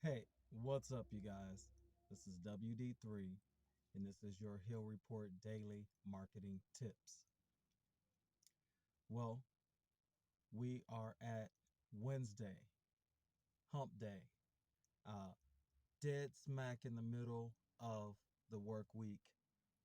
Hey, what's up, you guys? This is WD3, and this is your Hill Report Daily Marketing Tips. Well, we are at Wednesday, Hump Day, uh, dead smack in the middle of the work week.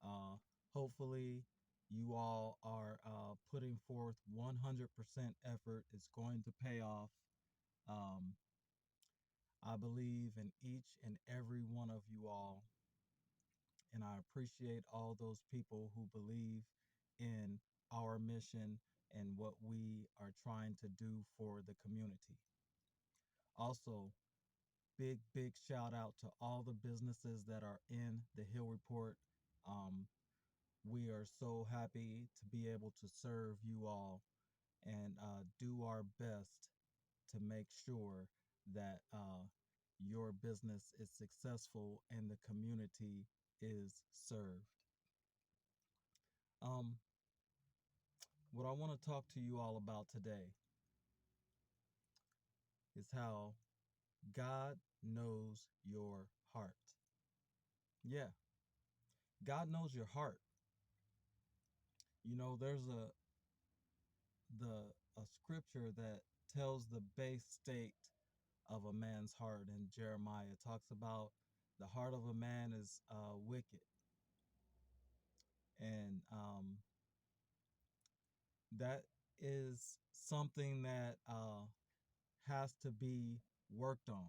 Uh, Hopefully, you all are putting forth 100% effort. It's going to pay off. Um, I believe in each and every one of you all. And I appreciate all those people who believe in our mission and what we are trying to do for the community. Also, big shout out to all the businesses that are in the Hill Report. Um, we are so happy to be able to serve you all and do our best to make sure that your business is successful and the community is served. Um, what I want to talk to you all about today is how God knows your heart. Yeah, God knows your heart. You know, there's a scripture that tells the base state of a man's heart in Jeremiah. It talks about the heart of a man is wicked, and that is something that has to be worked on.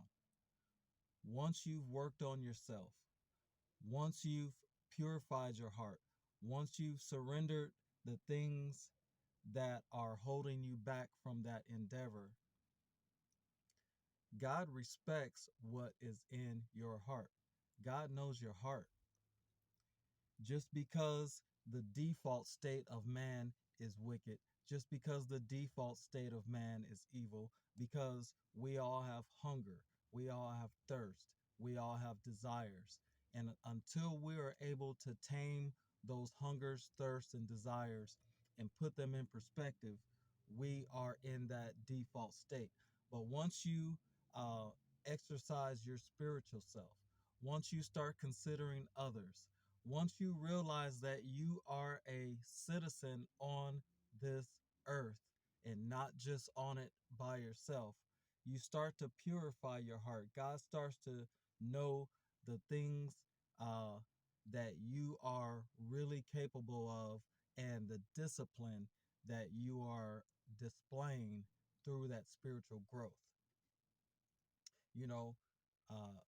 Once you've worked on yourself, once you've purified your heart, once you've surrendered the things that are holding you back from that endeavor, God respects what is in your heart. God knows your heart. Just because the default state of man is wicked, just because the default state of man is evil, because we all have hunger, we all have thirst, we all have desires. And until we are able to tame those hungers, thirsts, and desires and put them in perspective, we are in that default state. But once you uh, exercise your spiritual self, once you start considering others, once you realize that you are a citizen on this earth and not just on it by yourself, you start to purify your heart. God starts to know the things uh, that you are really capable of and the discipline that you are displaying through that spiritual growth. You know, uh,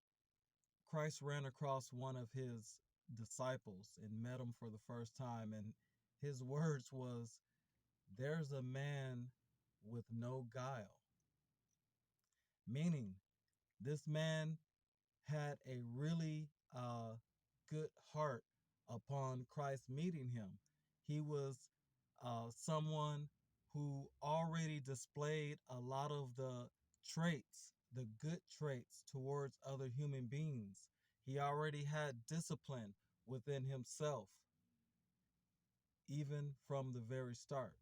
Christ ran across one of his disciples and met him for the first time, and his words was, "There's a man with no guile," meaning this man had a really good heart upon Christ meeting him. He was someone who already displayed a lot of the traits, the good traits towards other human beings. He already had discipline within himself, even from the very start.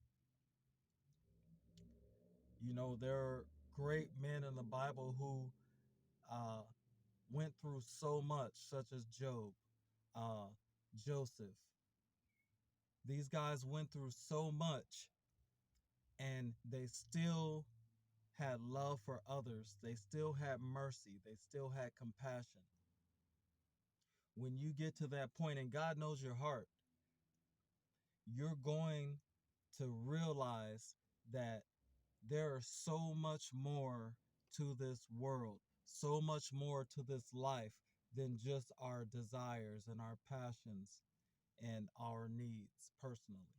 You know, there are great men in the Bible who uh, went through so much, such as Job, uh, Joseph. These guys went through so much and they still had love for others. They still had mercy. They still had compassion. When you get to that point, and God knows your heart, you're going to realize that there is so much more to this world, so much more to this life than just our desires and our passions and our needs personally.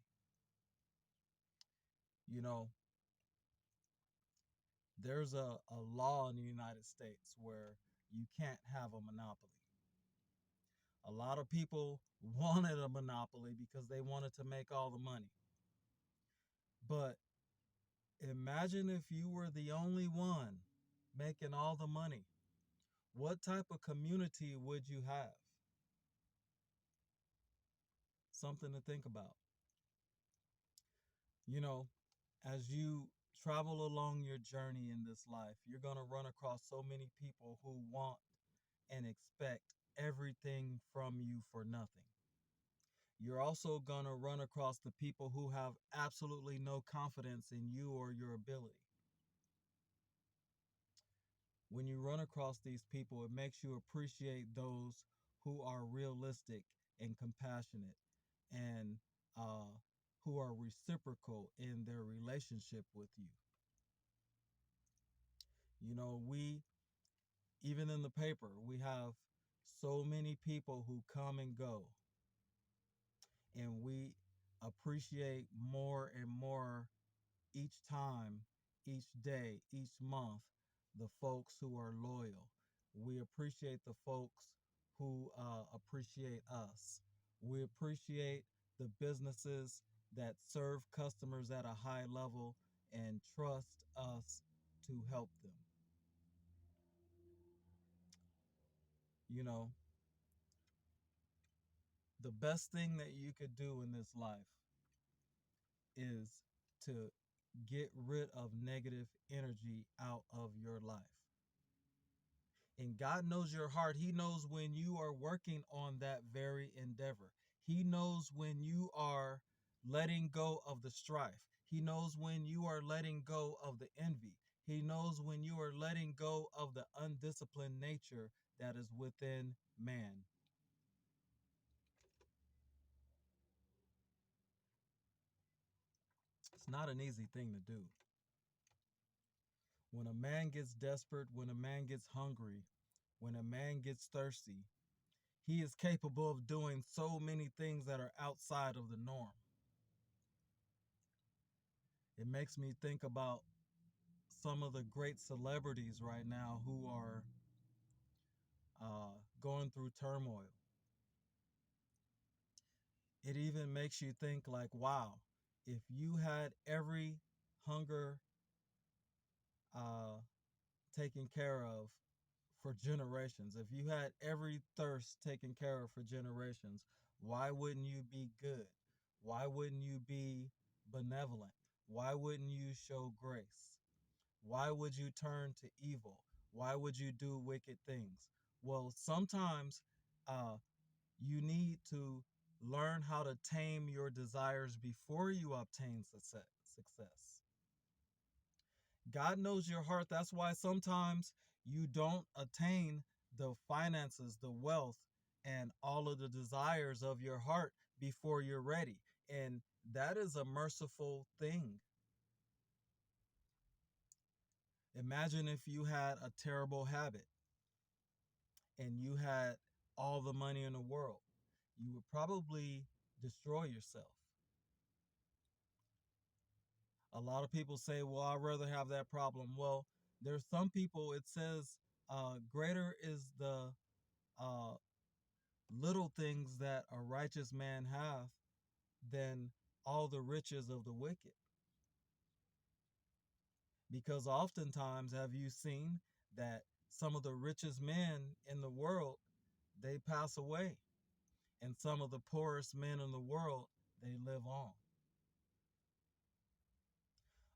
You know, there's a law in the United States where you can't have a monopoly. A lot of people wanted a monopoly because they wanted to make all the money. But imagine if you were the only one making all the money. What type of community would you have? Something to think about. You know, as you travel along your journey in this life, you're going to run across so many people who want and expect everything from you for nothing. You're also going to run across the people who have absolutely no confidence in you or your ability. When you run across these people, it makes you appreciate those who are realistic and compassionate and who are reciprocal in their relationship with you. You know, even in the paper, we have so many people who come and go, and we appreciate more and more each time, each day, each month, the folks who are loyal. We appreciate the folks who appreciate us. We appreciate the businesses that serve customers at a high level and trust us to help them. You know, the best thing that you could do in this life is to get rid of negative energy out of your life. And God knows your heart. He knows when you are working on that very endeavor. He knows when you are letting go of the strife. He knows when you are letting go of the envy. He knows when you are letting go of the undisciplined nature that is within man. It's not an easy thing to do. When a man gets desperate, when a man gets hungry, when a man gets thirsty, he is capable of doing so many things that are outside of the norm. It makes me think about some of the great celebrities right now who are going through turmoil. It even makes you think like, wow, if you had every hunger uh, taken care of for generations, if you had every thirst taken care of for generations, why wouldn't you be good? Why wouldn't you be benevolent? Why wouldn't you show grace? Why would you turn to evil? Why would you do wicked things? Well, sometimes you need to learn how to tame your desires before you obtain success. God knows your heart. That's why sometimes you don't attain the finances, the wealth, and all of the desires of your heart before you're ready. And that is a merciful thing. Imagine if you had a terrible habit and you had all the money in the world. You would probably destroy yourself. A lot of people say, well, I'd rather have that problem. Well, there's some people, it says, greater is the uh, little things that a righteous man have than all the riches of the wicked. Because oftentimes, have you seen that some of the richest men in the world, they pass away, and some of the poorest men in the world, they live on.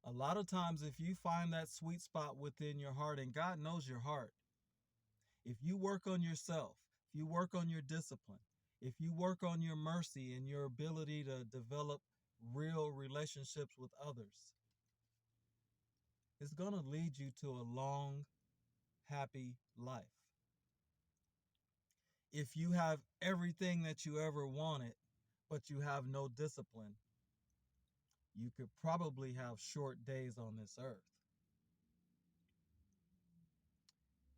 A lot of times, if you find that sweet spot within your heart, and God knows your heart, if you work on yourself, if you work on your discipline, if you work on your mercy and your ability to develop real relationships with others, it's going to lead you to a long, happy life. If you have everything that you ever wanted, but you have no discipline, you could probably have short days on this earth.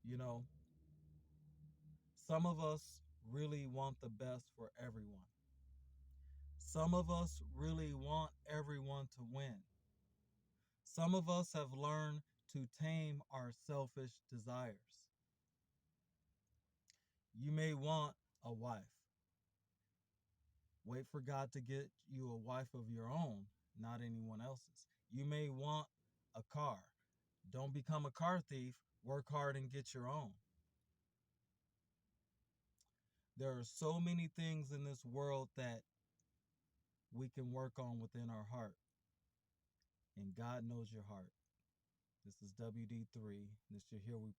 You know, some of us really want the best for everyone. Some of us really want everyone to win. Some of us have learned to tame our selfish desires. You may want a wife. Wait for God to get you a wife of your own, not anyone else's. You may want a car. Don't become a car thief. Work hard and get your own. There are so many things in this world that we can work on within our heart. And God knows your heart. This is WD3. This is Here We